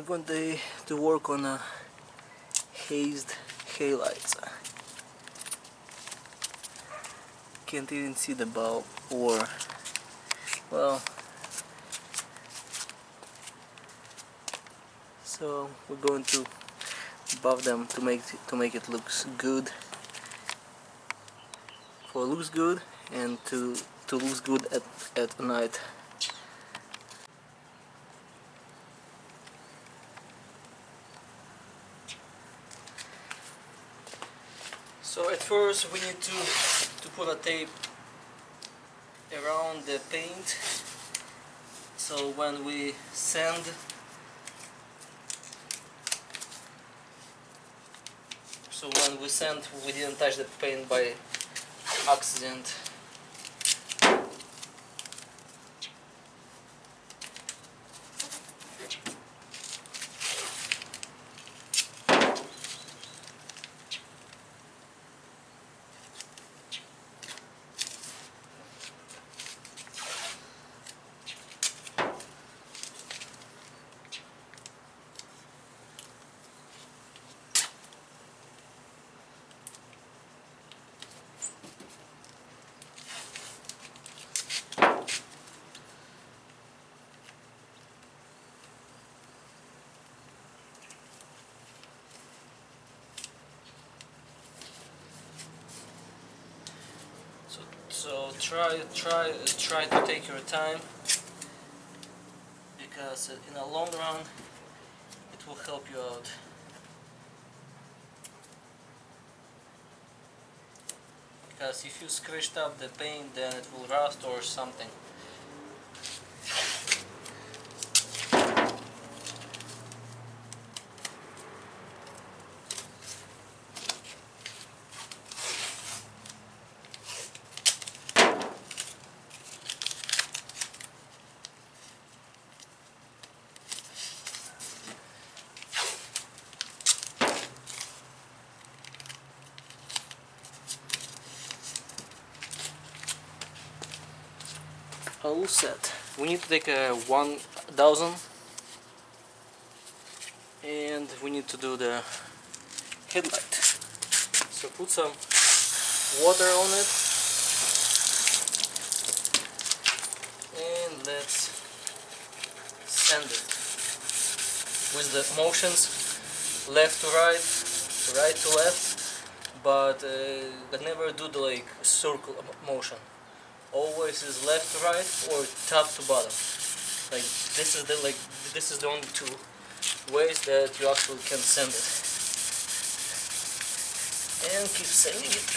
going to work on a hazed HeadLights. Can't even see the bulb, or well, so we're going to buff them to make it looks good, for looks good, and to looks good at night. So at first we need to put a tape around the paint, so when we sand, we didn't touch the paint by accident. So try to take your time, because in the long run it will help you out. Because if you scratched up the paint, then it will rust or something. All set. We need to take a 1000 and we need to do the headlight. So put some water on it and let's sand it with the motions left to right, right to left, but never do the like circle motion. Always is left to right or top to bottom. Like this is the only two ways that you actually can sand it. And keep sanding it.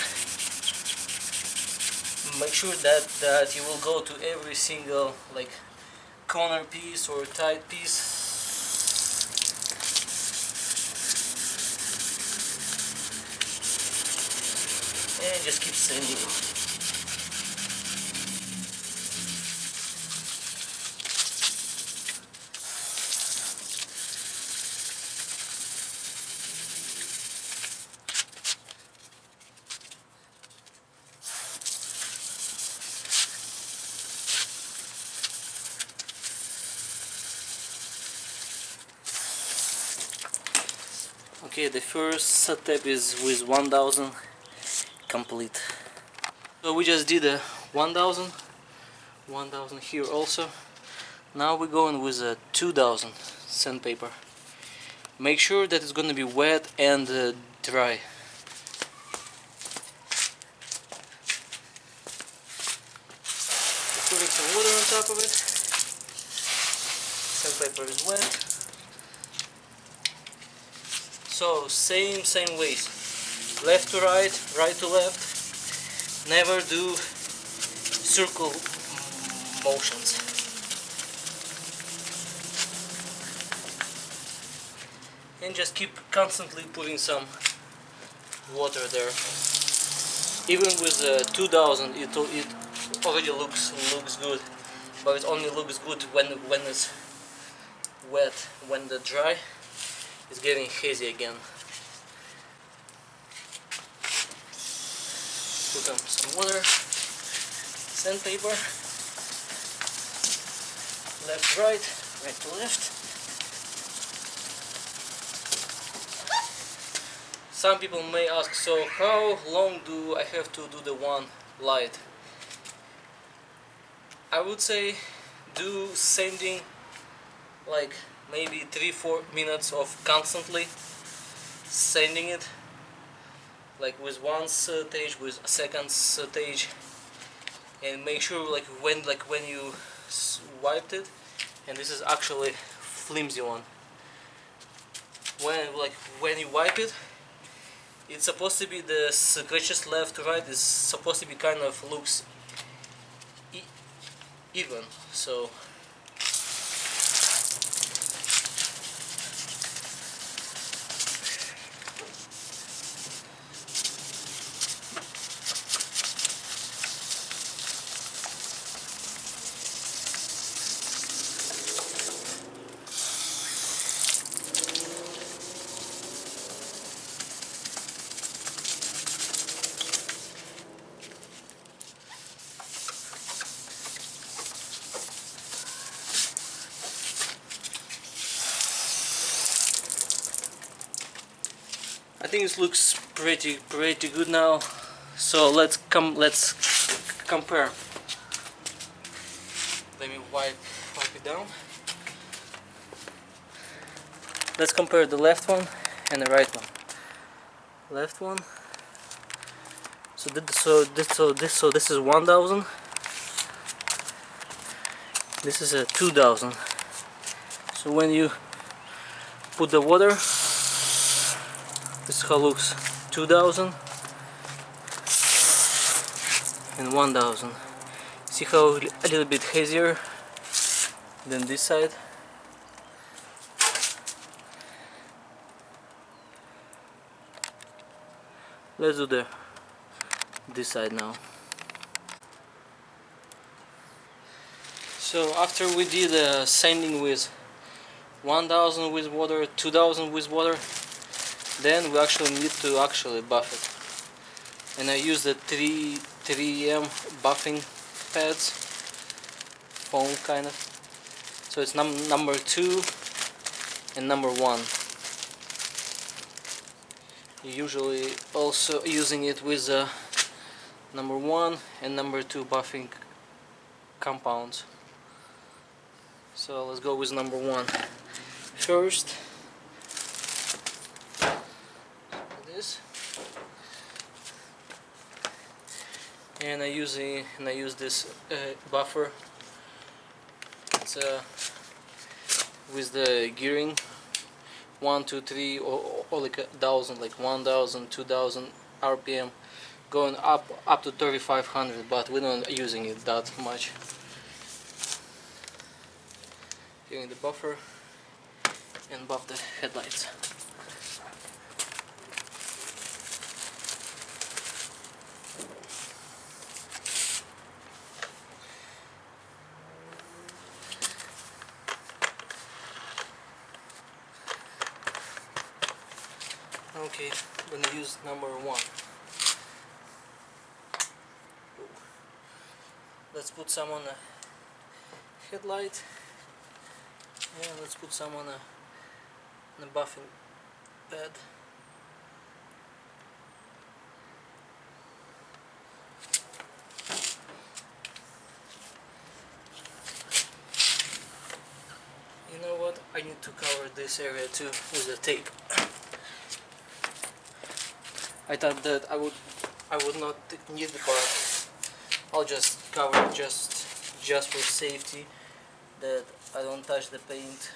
Make sure that you will go to every single like corner piece or tight piece. And just keep sanding it. Okay, the first setup is with 1000 complete. So we just did a 1000 here also. Now we're going with a 2000 sandpaper. Make sure that it's gonna be wet and dry. Putting some water on top of it. Sandpaper is wet. So same ways, left to right, right to left. Never do circle motions. And just keep constantly putting some water there. Even with 2000, it already looks good, but it only looks good when it's wet. When the dry, it's getting hazy again. Put on some water, sandpaper, left, right, right to left. Some people may ask, so how long do I have to do the one light? I would say do sanding like maybe 3-4 minutes of constantly sanding it, like with one stage, with a second stage, and make sure like when you wiped it, and this is actually flimsy one. When you wipe it, it's supposed to be the scratches left to right is supposed to be kind of looks even. So I think it looks pretty good now. So let's compare. Let me wipe it down. Let's compare the left one and the right one. Left one. So this is 1000. This is a 2000. So when you put the water, this is how it looks. 2000 and 1000. See how a little bit hazier than this side. Let's do this side now. So after we did sanding with 1000 with water, 2000 with water, then we actually need to buff it. And I use the 3M buffing pads, foam kind of. So it's number 2 and number 1. Usually also using it with number 1 and number 2 buffing compounds. So let's go with number 1 first. This, and I use this buffer. It's with the gearing 1, 2, 3, or like 1000, like 1000, 2000 RPM, going up to 3500, but we're not using it that much. Here in the buffer and buff the headlights. Okay, I'm gonna use number 1. Let's put some on the headlight, and let's put some on the buffing pad. You know what? I need to cover this area too with the tape. I thought that I would not need the part. I'll just cover it just for safety, that I don't touch the paint.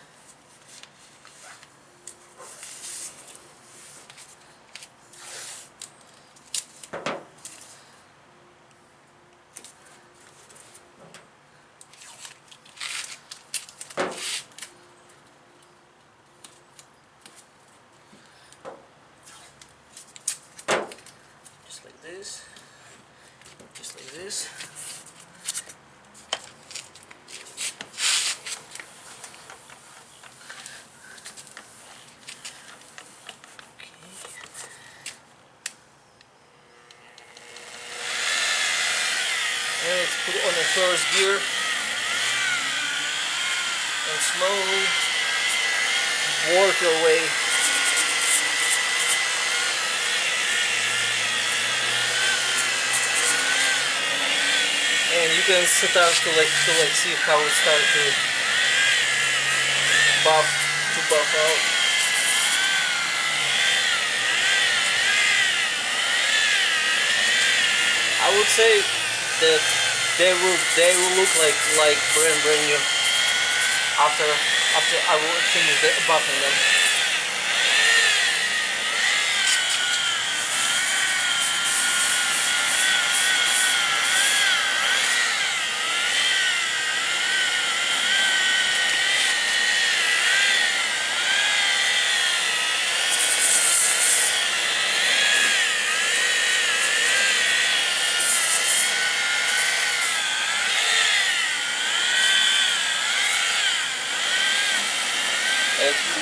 Just like this. Just like this. And let's put it on the first gear and slowly work your way you can start to see how it starts to buff out. I would say that they will look like brand new after I will finish buffing them.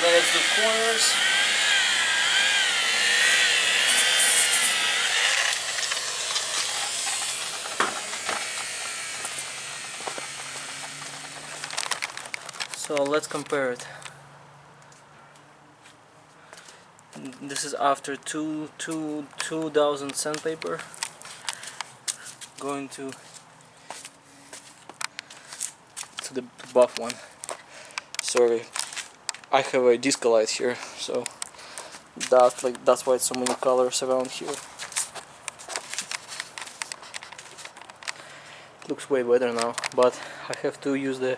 Let's do corners. So let's compare it. This is after 2000 sandpaper. Going to the buff one. Sorry, I have a disco light here, so that's why so many colors around here. It looks way better now, but I have to use the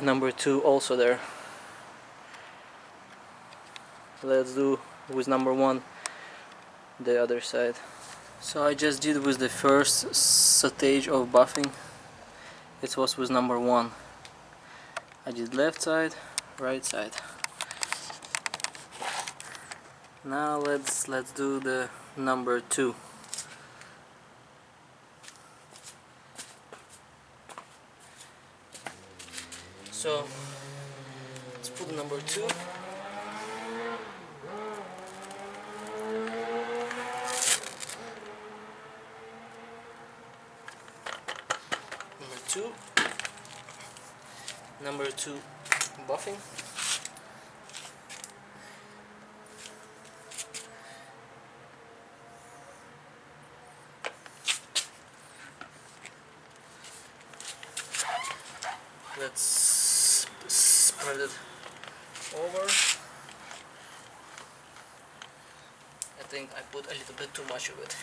number 2 also there. Let's do with number 1 the other side. So I just did with the first stage of buffing. It was with number 1. I did left side, right side. Now let's do the number 2. So let's put number 2. Number 2 buffing. Let's spread it over. I think I put a little bit too much of it.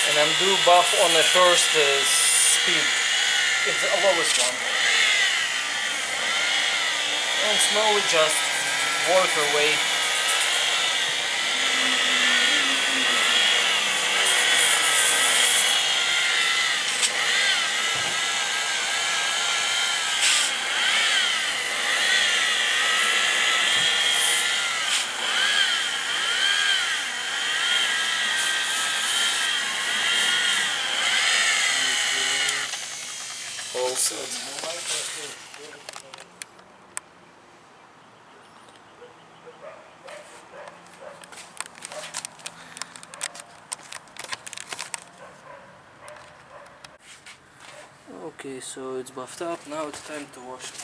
And I'm do buff on the first speed. It's the lowest one. And slowly just work your way. All set. Okay, so it's buffed up. Now it's time to wash it.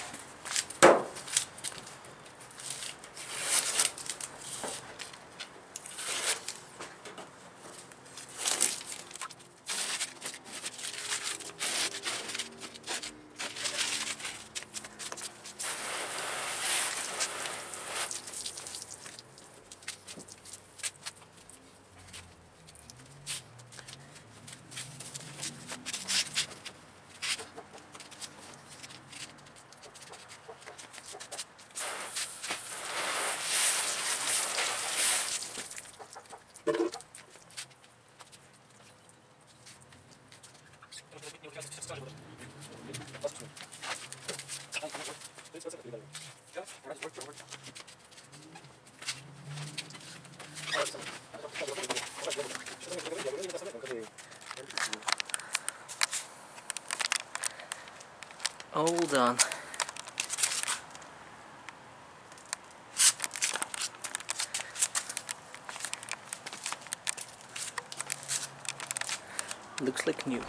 All done. Looks like new.